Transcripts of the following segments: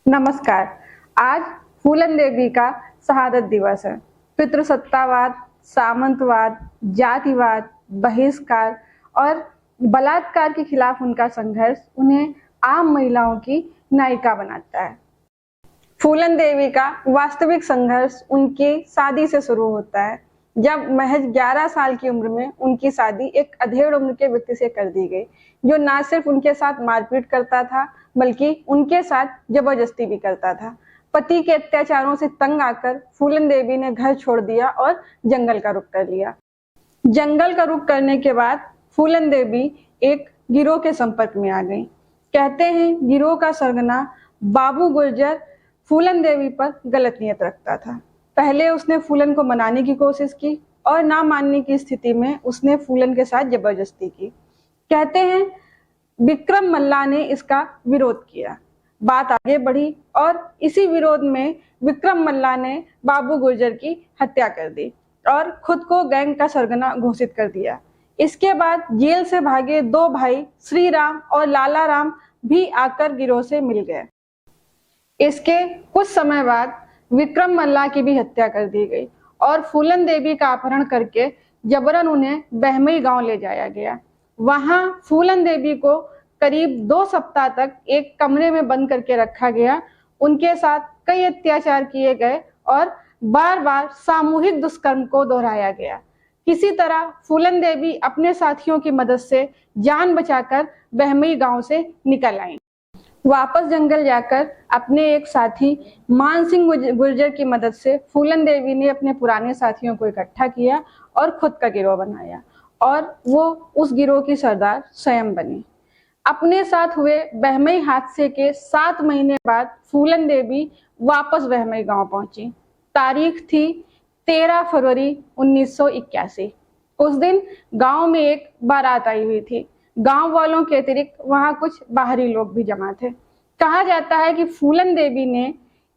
नमस्कार। आज फूलन देवी का शहादत दिवस है। पितृसत्तावाद, सामंतवाद, जातिवाद, बहिष्कार और बलात्कार के खिलाफ उनका संघर्ष उन्हें आम महिलाओं की नायिका बनाता है। फूलन देवी का वास्तविक संघर्ष उनकी शादी से शुरू होता है, जब महज 11 साल की उम्र में उनकी शादी एक अधेड़ उम्र के व्यक्ति से कर दी गई, जो न सिर्फ उनके साथ मारपीट करता था बल्कि उनके साथ जबरदस्ती भी करता था। पति के अत्याचारों से तंग आकर फूलन देवी ने घर छोड़ दिया और जंगल का रुख कर लिया। जंगल का रुख करने के बाद फूलन देवी एक गिरोह के संपर्क में आ गई। कहते हैं गिरोह का सरगना बाबू गुर्जर फूलन देवी पर गलत नियत रखता था। पहले उसने फूलन को मनाने की कोशिश की और ना मानने की स्थिति में उसने फूलन के साथ जबरदस्ती की। कहते हैं विक्रम मल्ला ने इसका विरोध किया। बात आगे बढ़ी और इसी विरोध में विक्रम मल्ला ने बाबू गुर्जर की हत्या कर दी और खुद को गैंग का सरगना घोषित कर दिया। इसके बाद जेल से भागे दो भाई श्री राम और लाला राम भी आकर गिरोह से मिल गए। इसके कुछ समय बाद विक्रम मल्ला की भी हत्या कर दी गई और फूलन देवी का अपहरण करके जबरन उन्हें बहमई गांव ले जाया गया। वहां फूलन देवी को करीब 2 सप्ताह तक एक कमरे में बंद करके रखा गया। उनके साथ कई अत्याचार किए गए और बार बार सामूहिक दुष्कर्म को दोहराया गया। किसी तरह फूलन देवी अपने साथियों की मदद से जान बचाकर बहमई गांव से निकल आई। वापस जंगल जाकर अपने एक साथी मान सिंह गुर्जर की मदद से फूलन देवी ने अपने पुराने साथियों को इकट्ठा किया और खुद का गिरोह बनाया और वो उस गिरोह की सरदार स्वयं बनी। अपने साथ हुए बहमई हादसे के 7 महीने बाद फूलन देवी वापस बहमई गांव पहुंची। तारीख थी 13 फरवरी 1981। उस दिन गांव में एक बारात आई हुई थी। गांव वालों के अतिरिक्त वहां कुछ बाहरी लोग भी जमा थे। कहा जाता है कि फूलन देवी ने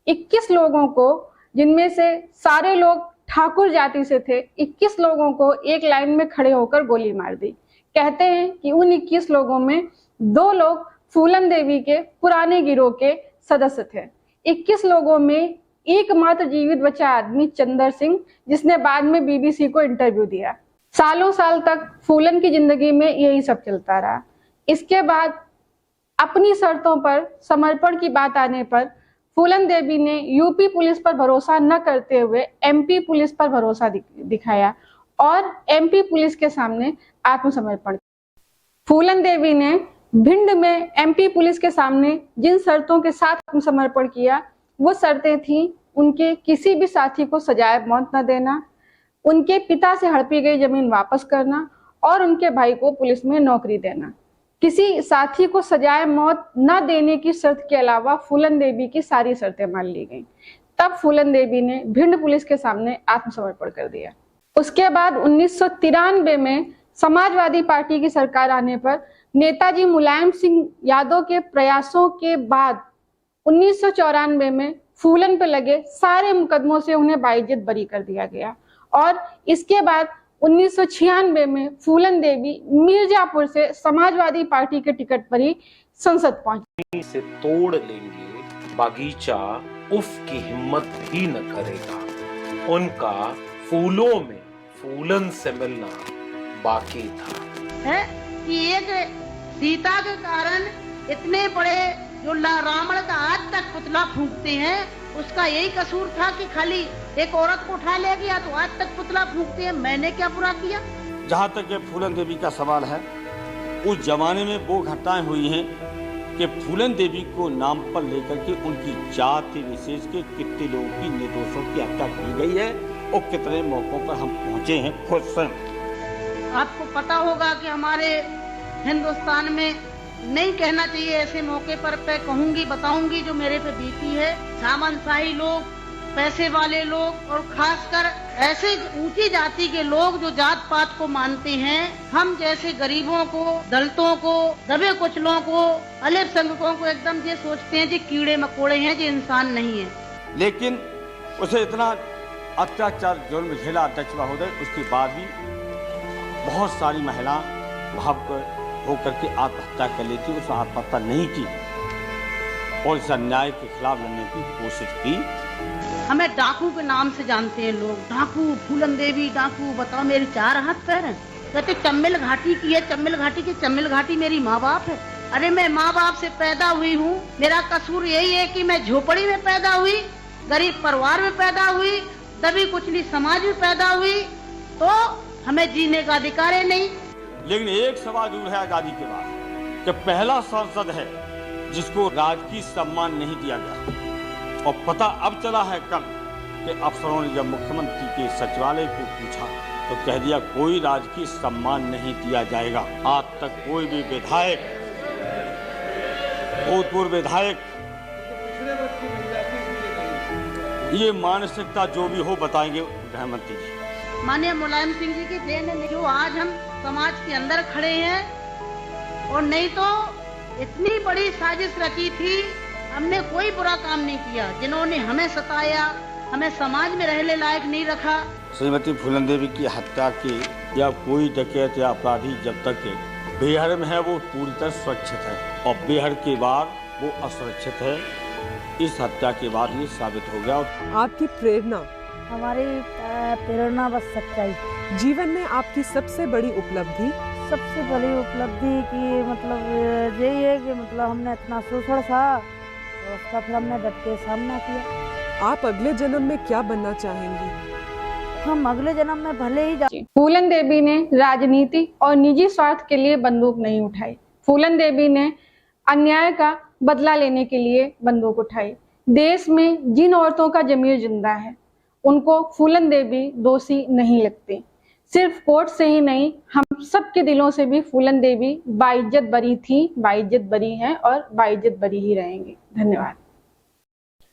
21 लोगों को, जिनमें से सारे लोग ठाकुर जाति से थे, 21 लोगों को एक लाइन में खड़े होकर गोली मार दी। कहते हैं कि उन 21 लोगों में 2 लोग फूलन देवी के पुराने गिरोह के सदस्य थे। 21 लोगों में एकमात्र जीवित बचा आदमी चंदर सिंह, जिसने बाद में बीबीसी को इंटरव्यू दिया। सालों साल तक फूलन की जिंदगी में यही सब चलता रहा। इसके बाद अपनी शर्तों पर समर्पण की बात आने पर फूलन देवी ने यूपी पुलिस पर भरोसा न करते हुए एमपी पुलिस पर भरोसा दिखाया और एमपी पुलिस के सामने आत्मसमर्पण किया। फूलन देवी ने भिंड में एमपी पुलिस के सामने जिन शर्तों के साथ आत्मसमर्पण किया, वो शर्तें थीं उनके किसी भी साथी को सजाए मौत न देना, उनके पिता से हड़पी गई जमीन वापस करना और उनके भाई को पुलिस में नौकरी देना। किसी साथी को सजाए मौत न देने की शर्त के अलावा फूलन देवी की सारी शर्तें मान ली गईं। तब फूलन देवी ने भिंड पुलिस के सामने आत्मसमर्पण कर दिया। उसके बाद 1993 में समाजवादी पार्टी की सरकार आने पर नेताजी मुलायम सिंह यादव के प्रयासों के बाद 1994 में फूलन पर लगे सारे मुकदमों से उन्हें बाइज्जत बरी कर दिया गया और इसके बाद 1996 में फूलन देवी मिर्जापुर से समाजवादी पार्टी के टिकट पर ही संसद पहुंची। से तोड़ लेंगे बागीचा उफ की हिम्मत भी न करेगा, उनका फूलों में फूलन से मिलना बाकी था। है कि एक सीता के कारण इतने बड़े जो रावण का आज तक पुतला फूंकते हैं, उसका यही कसूर था कि खाली एक औरत को उठा ले गया तो आज तक पुतला फूंकते हैं। मैंने क्या बुरा किया? जहाँ तक फूलन देवी का सवाल है, उस जमाने में वो घटनाएं हुई हैं कि फूलन देवी को नाम पर लेकर के उनकी जाति विशेष के कितने लोगों की निर्दोषों की हत्या की गई है और कितने मौकों पर हम पहुंचे हैं खुद स्वयं। आपको पता होगा कि हमारे हिंदुस्तान में नहीं कहना चाहिए ऐसे मौके पर मैं कहूंगी, बताऊंगी जो मेरे पे बीती है। सामंतशाही लोग, पैसे वाले लोग और खासकर ऐसे ऊंची जाति के लोग जो जात पात को मानते हैं, हम जैसे गरीबों को, दलितों को, दबे कुचलों को, अल्पसंख्यकों को एकदम ये सोचते हैं जी कीड़े मकोड़े हैं, जी इंसान नहीं है। लेकिन उसे इतना अत्याचार जुल्म झेला अध्यक्ष महोदय, उसके बाद भी बहुत सारी महिला भाव होकर के आत्महत्या कर लेती, उसने आत्महत्या नहीं की। और इस अन्याय के खिलाफ लड़ने की कोशिश की। हमें डाकू के नाम से जानते हैं लोग, डाकू, फूलन देवी डाकू। बताओ मेरे 4 हाथ पैर हैं। कहते चम्बल घाटी की है, चम्बल घाटी की। चम्बल घाटी मेरी माँ बाप है। अरे मैं माँ बाप से पैदा हुई हूँ। मेरा कसूर यही है कि मैं झोपड़ी में पैदा हुई, गरीब परिवार में पैदा हुई, दबी कुचली समाज में पैदा हुई, तो हमें जीने का अधिकार है नहीं। लेकिन एक सवाल जरूर है आजादी के बाद कि पहला सांसद है जिसको राजकीय सम्मान नहीं दिया गया। और पता अब चला है कल कि अफसरों ने जब मुख्यमंत्री के सचिवालय को पूछा तो कह दिया कोई राजकीय सम्मान नहीं दिया जाएगा। आज तक कोई भी विधायक, भूतपूर्व विधायक, ये मानसिकता जो भी हो बताएंगे गृह मंत्री जी। माननीय मुलायम सिंह जी की देन है जो आज हम समाज के अंदर खड़े हैं, और नहीं तो इतनी बड़ी साजिश रची थी। हमने कोई बुरा काम नहीं किया। जिन्होंने हमें सताया, हमें समाज में रहने लायक नहीं रखा। श्रीमती फूलन देवी की हत्या के या कोई डकैत या अपराधी जब तक बेहड़ में है वो पूरी तरह सुरक्षित है, और बेहड़ के बाद वो असुरक्षित है। इस हत्या के बाद ये साबित हो गया। आपकी प्रेरणा? हमारी प्रेरणा बस सच्चाई। जीवन में आपकी सबसे बड़ी उपलब्धि? सबसे बड़ी उपलब्धि की मतलब यही है कि मतलब हमने इतना शोषण था तो उसका फिर हमने डट के सामना किया। आप अगले जन्म में क्या बनना चाहेंगी? हम अगले जन्म में भले ही फूलन देवी ने राजनीति और निजी स्वार्थ के लिए बंदूक नहीं उठाई। फूलन देवी ने अन्याय का बदला लेने के लिए बंदूक उठाई। देश में जिन औरतों का जमीर जिंदा है उनको फूलन देवी दोषी नहीं लगती। सिर्फ कोर्ट से ही नहीं, हम सबके दिलों से भी फूलन देवी बाइज्जत बरी थी, बाइज्जत बरी हैं और बाइज्जत बरी ही रहेंगी। धन्यवाद।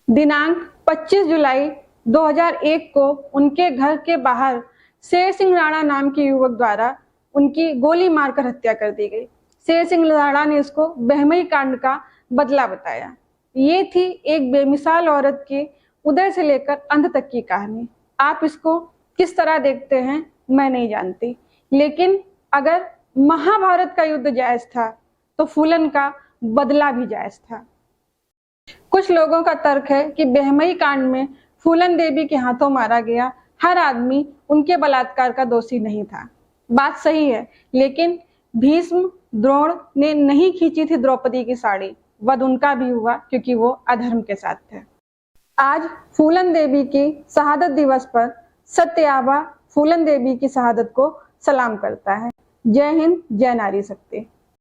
दिनांक 25 जुलाई 2001 को उनके घर के बाहर शेर सिंह राणा नाम के युवक द्वारा उनकी गोली मारकर हत्या कर दी गई। शेर सिंह राणा ने इसको बहमई कांड का बदला बताया। ये थी एक बेमिसाल औरत की उदय से लेकर अंत तक की कहानी। आप इसको किस तरह देखते हैं मैं नहीं जानती, लेकिन अगर महाभारत का युद्ध जायज था तो फूलन का बदला भी जायज था। कुछ लोगों का तर्क है कि बहमई कांड में फूलन देवी के हाथों मारा गया हर आदमी उनके बलात्कार का दोषी नहीं था। बात सही है, लेकिन भीष्म द्रोण ने नहीं खींची थी द्रौपदी की साड़ी। वध उनका भी हुआ क्योंकि वो अधर्म के साथ थे। आज फूलन देवी की शहादत दिवस पर सत्यावा फूलन देवी की शहादत को सलाम करता है। जय हिंद, जय नारी शक्ति।